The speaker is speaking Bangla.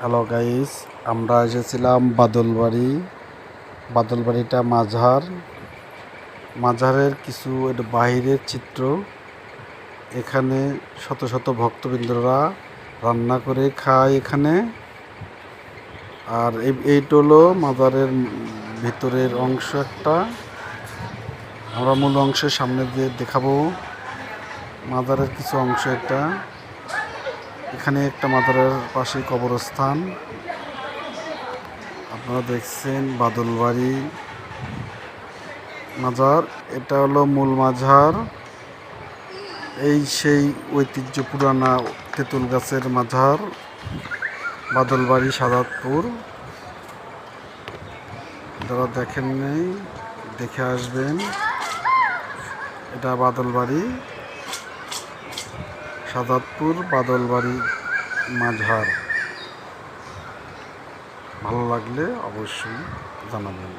হ্যালো গাইস, আমরা এসেছিলাম বাদলবাড়িটা মাঝারের কিছু এটা বাহিরের চিত্র। এখানে শত শত ভক্তবৃন্দরা রান্না করে খায় এখানে। আর এইটা হলো মাজারের ভিতরের অংশ একটা। আমরা মূল অংশের সামনে দিয়ে দেখাবো মাজারের কিছু অংশ একটা। এখানে একটা মাজারের পাশে কবরস্থান আপনারা দেখছেন। বাদলবাড়ি মাজার, এটা হলো মূল মাজার। এই সেই ঐতিহ্য পুরানা তেঁতুল গাছের মাজার, বাদলবাড়ি সাদাতপুর। যারা দেখেন নাই দেখে আসবেন। এটা বাদলবাড়ি সাদাতপুর বাদলবাড়ি মাজার। ভালো লাগলে অবশ্যই জানাবেন।